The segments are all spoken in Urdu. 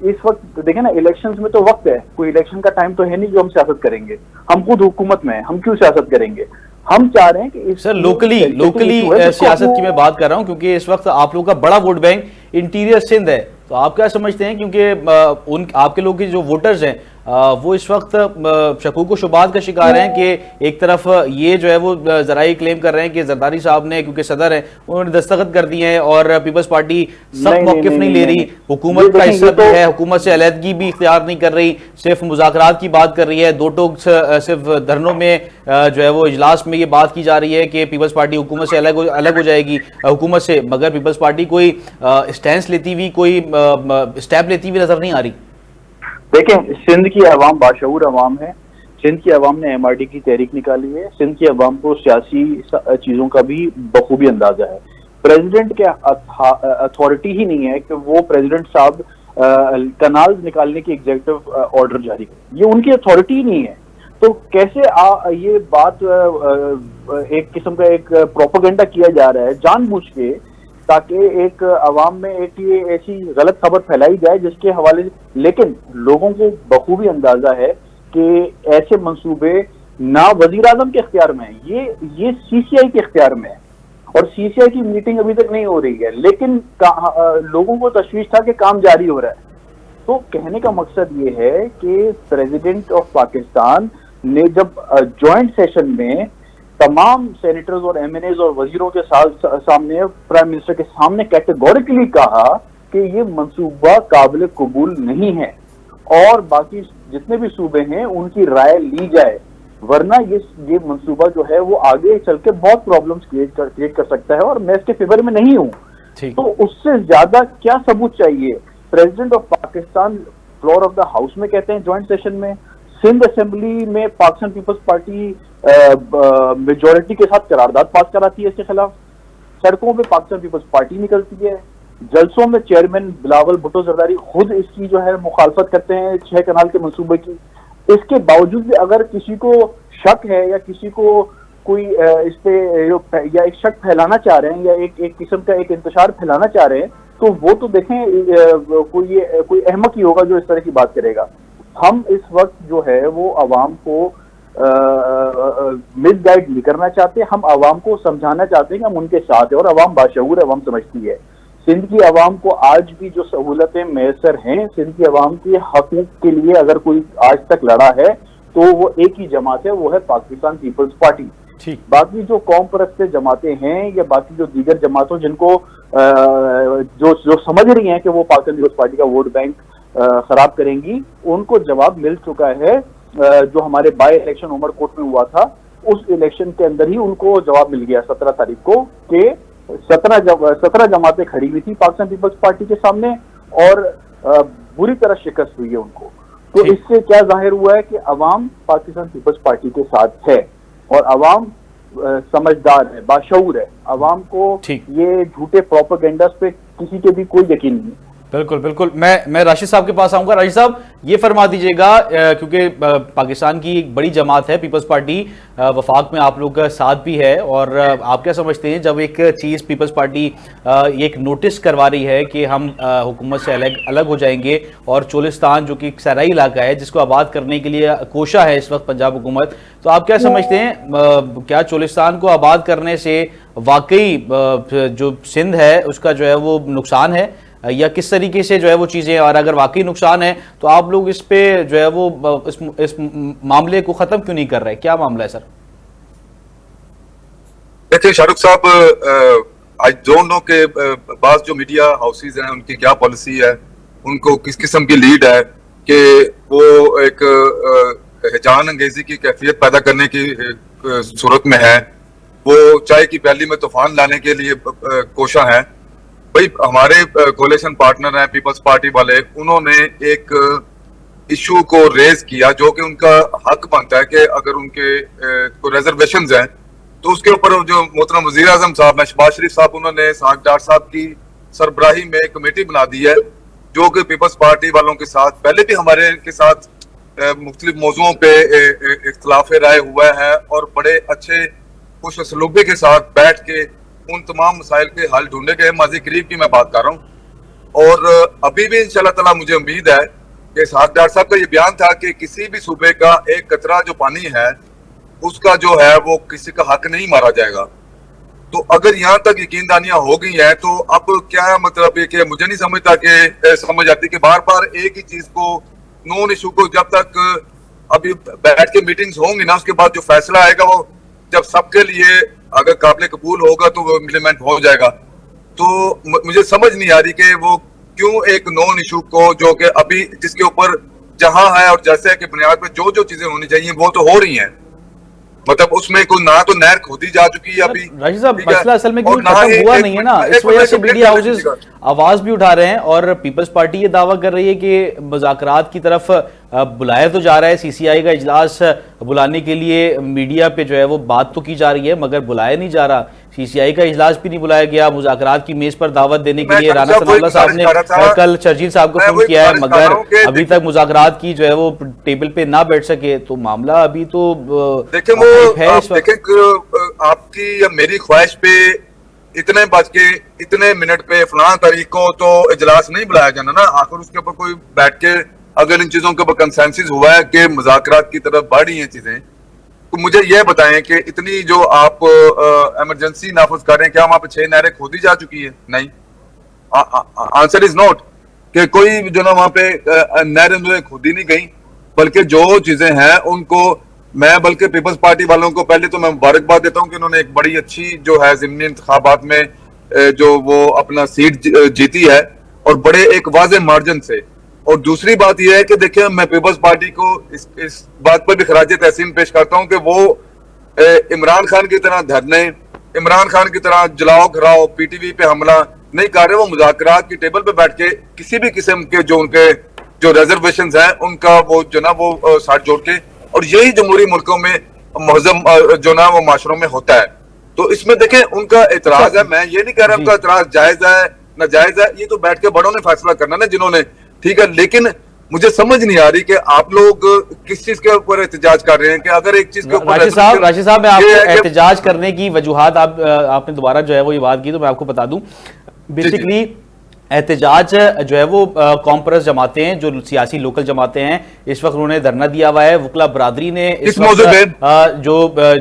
اس وقت دیکھیں نا الیکشنز میں تو وقت ہے, کوئی الیکشن کا ٹائم تو ہے نہیں جو ہم سیاست کریں گے, ہم خود حکومت میں ہیں, ہم کیوں سیاست کریں گے. ہم چاہ رہے ہیں کہ سر لوکلی سیاست کی میں بات کر رہا ہوں, کیونکہ اس وقت آپ لوگوں کا بڑا ووٹ بینک انٹیریئر سندھ ہے, تو آپ کیا سمجھتے ہیں, کیونکہ آپ کے لوگ کے جو ووٹرز ہیں وہ اس وقت شکوک و شبہات کا شکار ہیں کہ ایک طرف یہ جو ہے وہ ذرائع کلیم کر رہے ہیں کہ زرداری صاحب نے, کیونکہ صدر ہیں, انہوں نے دستخط کر دیے ہیں اور پیپلز پارٹی سخت موقف نہیں لے رہی, حکومت کا حصہ بھی ہے, حکومت سے علیحدگی بھی اختیار نہیں کر رہی, صرف مذاکرات کی بات کر رہی ہے, دو ٹوک صرف دھرنوں میں جو ہے وہ اجلاس میں یہ بات کی جا رہی ہے کہ پیپلز پارٹی حکومت سے الگ ہو جائے گی حکومت سے, مگر پیپلز پارٹی کوئی اسٹینس لیتی ہوئی, کوئی اسٹیپ لیتی ہوئی نظر نہیں آ رہی. دیکھیں سندھ کی عوام باشعور عوام ہے, سندھ کی عوام نے ایم آر ڈی کی تحریک نکالی ہے, سندھ کی عوام کو سیاسی چیزوں کا بھی بخوبی اندازہ ہے. پریزیڈنٹ کے اتھارٹی ہی نہیں ہے کہ وہ پریزیڈنٹ صاحب کنال نکالنے کی ایگزیکٹو آرڈر جاری کریں, یہ ان کی اتھارٹی ہی نہیں ہے. تو کیسے یہ بات ایک قسم کا ایک پروپیگنڈا کیا جا رہا ہے جان بوجھ کے, تاکہ ایک عوام میں ایک یہ ایسی غلط خبر پھیلائی جائے جس کے حوالے سے, لیکن لوگوں کو بخوبی اندازہ ہے کہ ایسے منصوبے نہ وزیر اعظم کے اختیار میں ہیں, یہ سی سی آئی کے اختیار میں ہے, اور سی سی آئی کی میٹنگ ابھی تک نہیں ہو رہی ہے, لیکن لوگوں کو تشویش تھا کہ کام جاری ہو رہا ہے. تو کہنے کا مقصد یہ ہے کہ پریزیڈنٹ آف پاکستان نے جب جوائنٹ سیشن میں تمام سینیٹرز اور ایم این ایز اور وزیروں کے سامنے, پرائم منسٹر کے سامنے کیٹیگوریکلی کہا کہ یہ منصوبہ قابل قبول نہیں ہے اور باقی جتنے بھی صوبے ہیں ان کی رائے لی جائے, ورنہ یہ منصوبہ جو ہے وہ آگے چل کے بہت پرابلمز کریٹ کر سکتا ہے, اور میں اس کے فیور میں نہیں ہوں. تو اس سے زیادہ کیا ثبوت چاہیے؟ President of Pakistan floor of the house میں کہتے ہیں جوائنٹ سیشن میں, سندھ اسمبلی میں پاکستان پیپلز پارٹی میجورٹی کے ساتھ قرارداد پاس کراتی ہے اس کے خلاف, سڑکوں پہ پاکستان پیپلز پارٹی نکلتی ہے, جلسوں میں چیئرمین بلاول بھٹو زرداری خود اس کی جو ہے مخالفت کرتے ہیں 6 کنال کے منصوبے کی. اس کے باوجود بھی اگر کسی کو شک ہے یا کسی کو کوئی اس پہ یا ایک شک پھیلانا چاہ رہے ہیں یا ایک قسم کا ایک انتشار پھیلانا چاہ رہے ہیں, تو وہ تو دیکھیں کوئی احمق ہی ہوگا جو اس طرح کی بات کرے گا. ہم اس وقت جو ہے وہ عوام کو مس گائیڈ نہیں کرنا چاہتے, ہم عوام کو سمجھانا چاہتے ہیں کہ ہم ان کے ساتھ ہیں, اور عوام باشعور عوام سمجھتی ہے. سندھ کی عوام کو آج بھی جو سہولتیں میسر ہیں, سندھ کی عوام کے حقوق کے لیے اگر کوئی آج تک لڑا ہے تو وہ ایک ہی جماعت ہے, وہ ہے پاکستان پیپلز پارٹی. باقی جو قوم پرست جماعتیں ہیں یا باقی جو دیگر جماعتوں جن کو جو سمجھ رہی ہیں کہ وہ پاکستان پیپلز پارٹی کا ووٹ بینک خراب کریں گی, ان کو جواب مل چکا ہے. جو ہمارے بائی الیکشن عمر کوٹ میں ہوا تھا اس الیکشن کے اندر ہی ان کو جواب مل گیا 17 تاریخ کو کہ 17 جماعتیں کھڑی ہوئی تھی پاکستان پیپلز پارٹی کے سامنے اور بری طرح شکست ہوئی ہے ان کو. تو اس سے کیا ظاہر ہوا ہے کہ عوام پاکستان پیپلز پارٹی کے ساتھ ہے, اور عوام سمجھدار ہے, باشعور ہے. عوام کو یہ جھوٹے پروپیگنڈاز پہ کسی کے بھی کوئی یقین نہیں. بالکل بالکل, میں راشد صاحب کے پاس آؤں گا. راشد صاحب یہ فرما دیجیے گا, کیونکہ پاکستان کی ایک بڑی جماعت ہے پیپلز پارٹی, وفاق میں آپ لوگ کا ساتھ بھی ہے, اور آپ کیا سمجھتے ہیں جب ایک چیز پیپلز پارٹی ایک نوٹس کروا رہی ہے کہ ہم حکومت سے الگ ہو جائیں گے, اور چولستان جو کہ ایک صحرائی علاقہ ہے جس کو آباد کرنے کے لیے کوشاں ہے اس وقت پنجاب حکومت, تو آپ کیا سمجھتے ہیں کیا چولستان کو آباد کرنے سے واقعی جو سندھ ہے اس کا جو ہے وہ نقصان ہے, یا کس طریقے سے جو ہے وہ چیزیں, اور اگر واقعی نقصان ہے تو آپ لوگ اس پہ جو ہے وہ اس معاملے کو ختم کیوں نہیں کر رہے, کیا معاملہ ہے سر؟ دیکھیں شاہ رخ صاحب, آئی ڈونٹ نو کہ بعض جو میڈیا ہاؤسز ہیں ان کی کیا پالیسی ہے, ان کو کس قسم کی لیڈ ہے کہ وہ ایک ہیجان انگیزی کی کیفیت پیدا کرنے کی صورت میں ہے, وہ چائے کی پیالی میں طوفان لانے کے لیے کوشاں ہیں. بھائی ہمارے کولیشن پارٹنر ہیں پیپلز پارٹی والے, انہوں نے ایک ایشو کو ریز کیا جو کہ ان کا حق بنتا ہے کہ اگر ان کے کوئی ریزرویشنز ہیں تو اس کے اوپر جو محترم وزیر اعظم صاحب شہباز شریف صاحب انہوں نے ڈار صاحب کی سربراہی میں ایک کمیٹی بنا دی ہے جو کہ پیپلز پارٹی والوں کے ساتھ پہلے بھی ہمارے کے ساتھ مختلف موضوعوں پہ اختلاف رائے ہوا ہے, اور بڑے اچھے خوش اسلوبے کے ساتھ بیٹھ کے ان تمام مسائل کے حل ڈھونڈے گئے. ماضی قریب کی میں بات کر رہا ہوں, اور ابھی بھی انشاءاللہ تعالیٰ مجھے امید ہے کہ ڈاکٹر صاحب کا یہ بیان تھا کہ کسی بھی صوبے کا ایک قطرہ جو پانی ہے اس کا جو ہے وہ کسی کا حق نہیں مارا جائے گا. تو اگر یہاں تک یقین دانیاں ہو گئی ہیں تو اب کیا مطلب ہے کہ مجھے نہیں سمجھتا کہ سمجھ آتی کہ بار بار ایک ہی چیز کو نون ایشو کو جب تک ابھی بیٹھ کے میٹنگز ہوں گی نا اس کے بعد جو فیصلہ آئے گا وہ جب سب کے لیے اگر قابل قبول ہوگا تو وہ امپلیمنٹ ہو جائے گا. تو مجھے سمجھ نہیں آ رہی کہ وہ کیوں ایک نون ایشو کو جو کہ ابھی جس کے اوپر جہاں ہے اور جیسے کہ بنیاد پہ جو چیزیں ہونی چاہیے وہ تو ہو رہی ہیں, مطلب اس میں کوئی نہ تو نہر کھودی جا چکی ہے ابھی. راشد صاحب مسئلہ اصل میں کیوں ختم ہوا نہیں ہے نا, اس وجہ سے میڈیا ہاؤسز آواز بھی اٹھا رہے ہیں اور پیپلز پارٹی یہ دعویٰ کر رہی ہے کہ مذاکرات کی طرف بلایا تو جا رہا ہے, سی سی آئی کا اجلاس بلانے کے لیے میڈیا پہ جو ہے وہ بات تو کی جا رہی ہے مگر بلایا نہیں جا رہا. سی سی آئی کا اجلاس بھی نہیں بلایا گیا, مذاکرات کی میز پر دعوت دینے کے لیے رانا ثناء اللہ صاحب نے کل شرجیل صاحب کو فون کیا ہے مگر ابھی تک مذاکرات کی جو ہے وہ ٹیبل پہ نہ بیٹھ سکے. تو معاملہ ابھی تو دیکھیں آپ کی یا میری خواہش پہ اتنے بج کے اتنے منٹ پہ فلاں تاریخ کو تو اجلاس نہیں بلایا جانا نا. آخر اس کے اوپر کوئی بیٹھ کے اگر ان چیزوں کے اوپر کنسنسس ہوا ہے کہ مذاکرات کی طرف بڑھ رہی ہیں چیزیں تو مجھے یہ بتائیں کہ اتنی جو آپ ایمرجنسی نافذ کر رہے ہیں کیا وہاں پہ 6 نہریں کھودی جا چکی ہے؟ نہیں, آنسر از نوٹ کہ کوئی جو نا وہاں پہ نہریں کھودی نہیں گئی بلکہ جو چیزیں ہیں ان کو میں بلکہ پیپلز پارٹی والوں کو پہلے تو میں مبارکباد دیتا ہوں کہ انہوں نے ایک بڑی اچھی جو ہے ضمنی انتخابات میں جو وہ اپنا سیٹ جیتی ہے اور بڑے ایک واضح مارجن سے. اور دوسری بات یہ ہے کہ دیکھیں میں پیپلز پارٹی کو اس بات پر بھی خراج تحسین پیش کرتا ہوں کہ وہ عمران خان کی طرح دھرنے, عمران خان کی طرح جلاؤ گھراؤ پی ٹی وی پہ حملہ نہیں کر رہے. وہ مذاکرات کی ٹیبل پہ بیٹھ کے کسی بھی قسم کے جو ان کے جو ریزرویشنز ہیں ان کا وہ جو نا وہ ساتھ جوڑ کے, اور یہی جمہوری ملکوں میں مہذب جو نا وہ معاشروں میں ہوتا ہے. تو اس میں دیکھیں ان کا اعتراض ہے, میں یہ نہیں کہہ رہا ان کا اعتراض جائز ہے ناجائز ہے, یہ تو بیٹھ کے بڑوں نے فیصلہ کرنا نا جنہوں نے, ٹھیک ہے. لیکن مجھے سمجھ نہیں آ رہی کہ آپ لوگ کس چیز کے اوپر احتجاج کر رہے ہیں کہ اگر ایک چیز کے اوپر راشد صاحب میں آپ کو احتجاج کرنے کی وجوہات آپ نے دوبارہ جو ہے وہ یہ بات کی تو میں آپ کو بتا دوں بیسیکلی احتجاج جو ہے وہ کانفرنس جماعتیں ہیں جو سیاسی لوکل جماعتیں ہیں اس وقت انہوں نے دھرنا دیا ہوا ہے. وکلا برادری نے اس وقت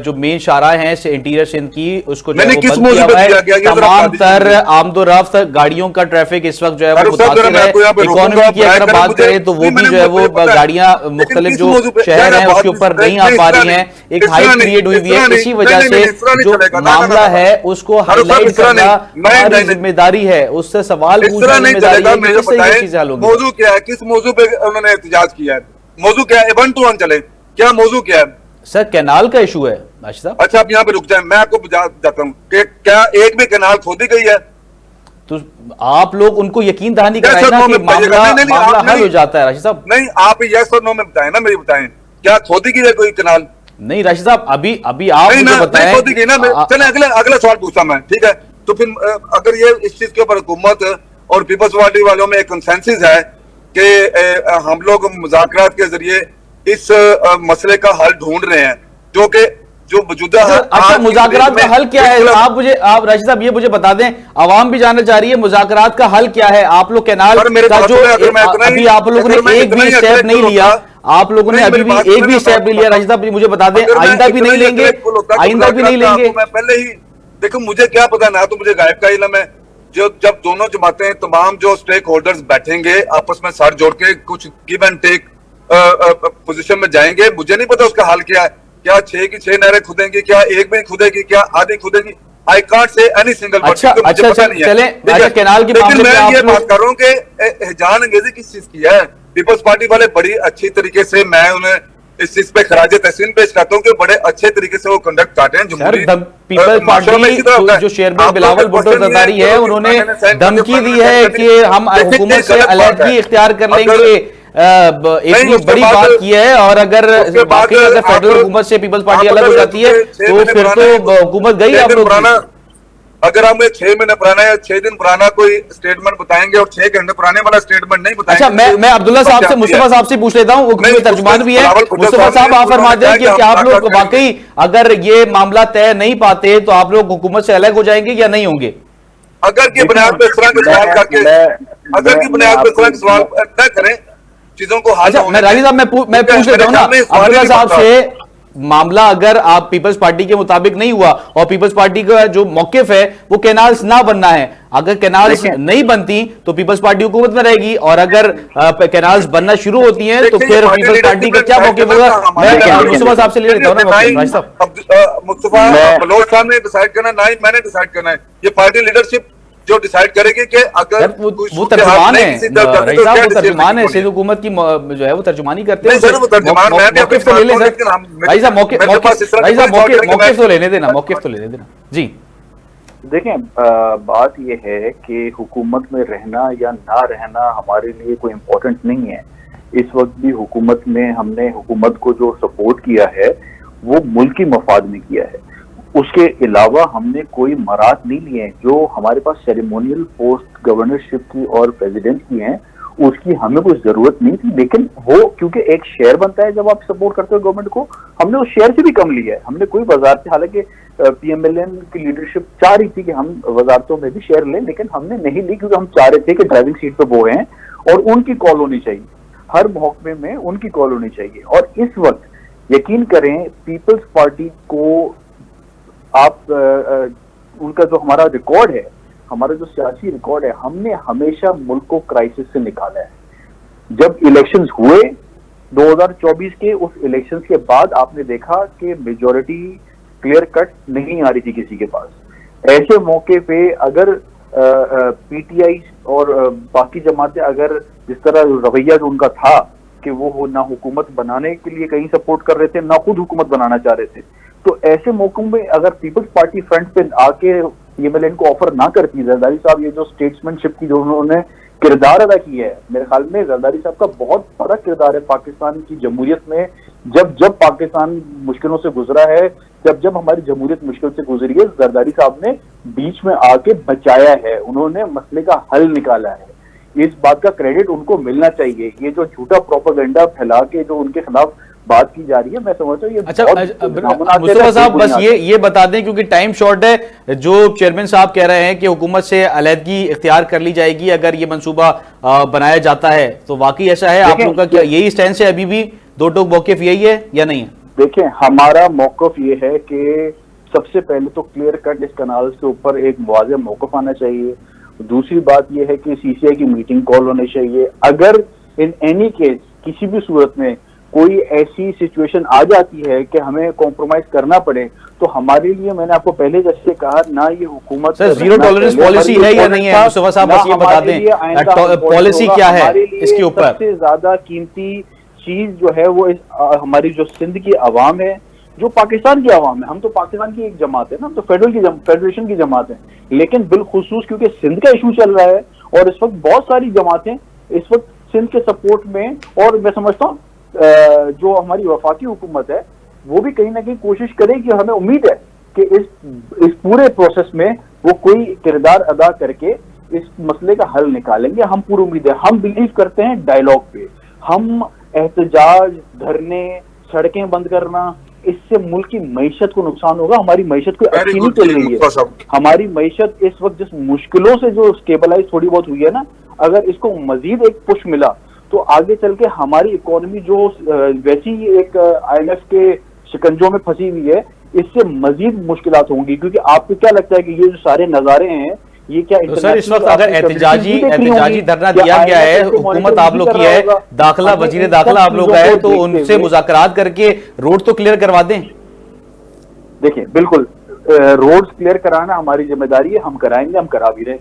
جو مین شاہراہ ہیں انٹیریئر سندھ کی اس کو جو ہے وہ بند کیا ہوا ہے. تمام تر آمد و رفت گاڑیوں کا ٹریفک اس وقت جو ہے وہ متاثر ہے. اکانومی کی اگر بات کریں تو وہ بھی جو ہے وہ گاڑیاں مختلف جو شہر ہیں اس کے اوپر نہیں آ پا رہی ہیں. ایک ہائپ کریٹ ہوئی ہے, اسی وجہ سے جو معاملہ ہے اس کو ہائی لائٹ کرنا ہماری ذمہ داری ہے. اس سے سوال نہیں چلے گا. مجھے بتائیں موضوع کیا ہے, کس موضوع پہ انہوں نے احتجاج کیا ہے, موضوع کیا ہے, 1 to 1 چلے, کیا موضوع کیا ہے سر؟ کینال کا ایشو ہے. اچھا آپ یہاں پہ رک جائیں, میں آپ کو جاتا ہوں کہ کیا ایک بھی کینال کھودی گئی ہے؟ تو آپ لوگ ان کو یقین دہانی کرائیں نا کہ معاملہ حل ہو جاتا ہے. راشد صاحب نہیں, آپ یس اور نو میں بتائیں نا, میری بتائیں کیا کھودی گئی ہے کوئی کینال؟ نہیں راشد صاحب ابھی آپ مجھے بتائیں. کھودی گئی نا, چلیں اگلا سوال پوچھتا میں, ٹھیک ہے. تو پھر اگر یہ اس چیز کے اوپر حکومت اور پیپلز پارٹی والوں میں ایک کنسنسس ہے کہ ہم لوگ مذاکرات کے ذریعے اس مسئلے کا حل ڈھونڈ رہے ہیں جو کہ جو موجودہ اچھا مذاکرات کا حل کیا ہے؟ آپ راشد صاحب یہ مجھے بتا دیں, عوام بھی جاننا چاہ رہی ہے مذاکرات کا حل کیا ہے. آپ لوگ کینال کا جو ابھی آپ لوگوں نے ایک بھی اسٹیپ نہیں لیا, آپ لوگوں نے ابھی بھی ایک بھی اسٹیپ نہیں لیا. راشد صاحب مجھے بتا دیں آئندہ بھی نہیں لیں گے, آئندہ بھی نہیں لیں گے. میں پہلے ہی دیکھو مجھے کیا پتا, نہ تو مجھے غائب کا علم ہے. جب دونوں جماعتیں تمام جو سٹیک ہولڈرز بیٹھیں گے آپس میں سر جوڑ کے کچھ گیو اینڈ ٹیک پوزیشن میں جائیں گے, مجھے نہیں پتا اس کا حل کیا ہے. کیا 6 کی 6 نہریں کھودیں گی, کیا ایک بھی کھودے گی, کیا آدھی کھودے گی؟ I can't say any single word. اچھا چلیں کینال کی لیکن میں یہ بات کر رہا ہوں کہ احجان انگیزی کس چیز کی ہے. پیپلز پارٹی والے بڑی اچھی طریقے سے, میں انہیں اس چیز پہ خراج تحسین پیش کرتا ہوں کہ بڑے اچھے طریقے سے وہ کنڈکٹ کرتے ہیں جمہوری پیپلز پارٹی. جو چیئرمین بلاول بھٹو زرداری ہے انہوں نے دھمکی دی ہے کہ ہم حکومت سے علیحدگی اختیار کر لیں گے, ایک بڑی بات کی ہے. اور اگر باقی اگر فیڈرل حکومت سے پیپلز پارٹی الگ ہو جاتی ہے تو پھر تو حکومت گئی آپ لوگ. اگر ہم 6 مہینے پرانا یا 6 دن پرانا کوئی اسٹیٹمنٹ بتائیں گے اور 6 گھنٹے پرانے والا اسٹیٹمنٹ نہیں بتائیں گے. اچھا میں عبداللہ صاحب سے, مصطفیٰ صاحب سے پوچھ لیتا ہوں, وہ ترجمان بھی ہے. مصطفیٰ صاحب آپ فرما دیں کہ آپ لوگ واقعی اگر یہ معاملہ طے نہیں پاتے تو آپ لوگ حکومت سے الگ ہو جائیں گے یا نہیں ہوں گے؟ اگر کی بنیاد پہ اس طرح کے سوال کر کے اگر کی بنیاد پہ اس طرح کے سوال نہ کریں چیزوں کو حل اچھا میں راجی صاحب میں پوچھ لیتا ہوں نا عبداللہ صاحب سے، معاملہ اگر آپ پیپلز پارٹی کے مطابق نہیں ہوا اور پیپلز پارٹی کا جو موقف ہے وہ کینالز نہ بننا ہے، اگر کینالز نہیں بنتی تو پیپلز پارٹی حکومت میں رہے گی، اور اگر کینالز بننا شروع ہوتی ہیں تو پھر پیپلز پارٹی کا کیا موقف ہوگا؟ میں مصطفیٰ صاحب سے لے لیتا ہوں نا راجی صاحب۔ مصطفیٰ بلوچ صاحب نے ڈیسائیڈ کرنا، نہ ہی میں نے ڈیسائیڈ کرنا ہے، یہ پارٹی لیڈرشپ جو ڈیسائیڈ کرے گی کہ اگر وہ ترجمان ہے رئیس صاحب، وہ ترجمان ہے سندھ حکومت کی جو ہے وہ ترجمانی کرتے ہیں، موقف تو لے لیں سر رئیس صاحب، موقف تو لینے دینا، موقف تو لینے دینا جی۔ دیکھیں بات یہ ہے کہ حکومت میں رہنا یا نہ رہنا ہمارے لیے کوئی امپورٹنٹ نہیں ہے۔ اس وقت بھی حکومت میں ہم نے حکومت کو جو سپورٹ کیا ہے وہ ملکی مفاد میں کیا ہے، اس کے علاوہ ہم نے کوئی مراد نہیں لیے ہیں۔ جو ہمارے پاس سیریمونیل پوسٹ گورنرشپ کی اور پریزیڈنٹ کی ہیں اس کی ہمیں کوئی ضرورت نہیں تھی، لیکن وہ کیونکہ ایک شیئر بنتا ہے جب آپ سپورٹ کرتے ہو گورنمنٹ کو، ہم نے اس شیئر سے بھی کم لیا ہے۔ ہم نے کوئی وزارت، حالانکہ پی ایم ایل این کی لیڈرشپ چاہ رہی تھی کہ ہم وزارتوں میں بھی شیئر لیں، لیکن ہم نے نہیں لی کیونکہ ہم چاہ رہے تھے کہ ڈرائیونگ سیٹ پہ وہ ہیں اور ان کی کال ہونی چاہیے، ہر محکمے میں ان کی کال ہونی چاہیے۔ اور اس وقت یقین کریں پیپلز پارٹی کو آپ ان کا جو ہمارا ریکارڈ ہے، ہمارا جو سیاسی ریکارڈ ہے، ہم نے ہمیشہ ملک کو کرائسس سے نکالا ہے۔ جب الیکشنز ہوئے 2024 کے، اس الیکشنز کے بعد آپ نے دیکھا کہ میجورٹی کلیئر کٹ نہیں آ رہی تھی کسی کے پاس۔ ایسے موقع پہ اگر پی ٹی آئی اور باقی جماعتیں اگر جس طرح رویہ جو ان کا تھا کہ وہ نہ حکومت بنانے کے لیے کہیں سپورٹ کر رہے تھے نہ خود حکومت بنانا چاہ رہے تھے، تو ایسے موقعوں میں اگر پیپلز پارٹی فرنٹ پہ آ کے پی ایم ایل این کو آفر نہ کرتی، زرداری صاحب یہ جو اسٹیٹسمین شپ کی جو انہوں نے کردار ادا کیا ہے، میرے خیال میں زرداری صاحب کا بہت بڑا کردار ہے پاکستان کی جمہوریت میں۔ جب پاکستان مشکلوں سے گزرا ہے، جب ہماری جمہوریت مشکل سے گزری ہے، زرداری صاحب نے بیچ میں آ کے بچایا ہے، انہوں نے مسئلے کا حل نکالا ہے۔ اس بات کا کریڈٹ ان کو ملنا چاہیے۔ یہ جو جھوٹا پروپیگنڈا پھیلا کے جو ان کے خلاف بات کی جا رہی ہے، میں سمجھتا ہوں یہ اچھا مصطفیٰ صاحب بس یہ بتا دیں کیونکہ ٹائم شارٹ ہے، جو چیئرمین صاحب کہہ رہے ہیں کہ حکومت سے علیحدگی اختیار کر لی جائے گی اگر یہ منصوبہ بنایا جاتا ہے، تو واقعی ایسا ہے؟ آپ لوگوں کا کیا یہی سٹینس ہے؟ ابھی بھی دو ٹوک موقف یہی ہے یا نہیں ہے؟ دیکھیں ہمارا موقف یہ ہے کہ سب سے پہلے تو کلیئر کٹ اس کنال کے اوپر ایک واضح موقف آنا چاہیے۔ دوسری بات یہ ہے کہ سی سی آئی کی میٹنگ کال ہونی چاہیے۔ اگر ان اینی کیس کسی بھی صورت میں کوئی ایسی سچویشن آ جاتی ہے کہ ہمیں کمپرومائز کرنا پڑے تو ہمارے لیے، میں نے آپ کو پہلے جیسے کہا، نہ یہ حکومت سر زیرو ٹالرنس پالیسی ہے یا نہیں ہے؟ مصطفیٰ صاحب بس یہ بتا دیں پالیسی کیا ہے اس کے اوپر؟ سب سے زیادہ قیمتی چیز جو ہے وہ ہماری جو سندھ کی عوام ہے، جو پاکستان کی عوام ہے۔ ہم تو پاکستان کی ایک جماعت ہے نا، ہم تو فیڈریشن کی جماعت ہے، لیکن بالخصوص کیونکہ سندھ کا ایشو چل رہا ہے اور اس وقت بہت ساری جماعتیں اس وقت سندھ کے سپورٹ میں، اور میں سمجھتا ہوں جو ہماری وفاقی حکومت ہے وہ بھی کہیں نہ کہیں کوشش کرے کہ ہمیں امید ہے کہ اس پورے پروسیس میں وہ کوئی کردار ادا کر کے اس مسئلے کا حل نکالیں گے۔ ہم پوری امید ہے، ہم بلیو کرتے ہیں ڈائیلاگ پہ۔ ہم احتجاج، دھرنے، سڑکیں بند کرنا، اس سے ملک کی معیشت کو نقصان ہوگا۔ ہماری معیشت کوئی اچھی نہیں چل رہی ہے۔ ہماری معیشت اس وقت جس مشکلوں سے جو اسٹیبلائز تھوڑی بہت ہوئی ہے نا، اگر اس کو مزید ایک پش ملا تو آگے چل کے ہماری اکانومی جو ویسی ایک آئی ایم ایف کے شکنجوں میں پھنسی ہوئی ہے، اس سے مزید مشکلات ہوں گی۔ کیونکہ آپ کو کیا لگتا ہے کہ یہ جو سارے نظارے ہیں یہ کیا سر اس وقت اگر احتجاجی دھرنا دیا گیا ہے، حکومت آپ لوگ کی ہے، داخلہ وزیر داخلہ آپ لوگ ہے، تو ان سے مذاکرات کر کے روڈ تو کلیئر کروا دیں۔ دیکھیں بالکل روڈز کلیئر کرانا ہماری ذمہ داری ہے، ہم کرائیں گے، ہم کرا بھی رہے۔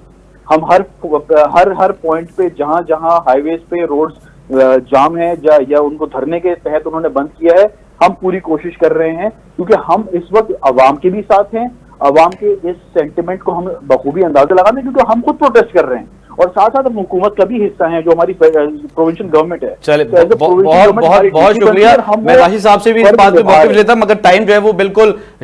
ہم ہر پوائنٹ پہ جہاں جہاں ہائی ویز پہ روڈز جام ہے یا ان کو دھرنے کے تحت انہوں نے بند کیا ہے، ہم پوری کوشش کر رہے ہیں کیونکہ ہم اس وقت عوام کے بھی ساتھ ہیں۔ عوام کے اس سینٹیمنٹ کو ہم بخوبی اندازہ لگاتے ہیں کیونکہ ہم خود پروٹیسٹ کر رہے ہیں اور ساتھ ساتھ ہم حکومت کا بھی حصہ ہیں جو ہماری پروونشل گورنمنٹ ہے۔ چلے بہت شکریہ، میں راشد صاحب سے بھی اس بات پہ موقف لیتا ہوں مگر ٹائم جو ہے وہ بالکل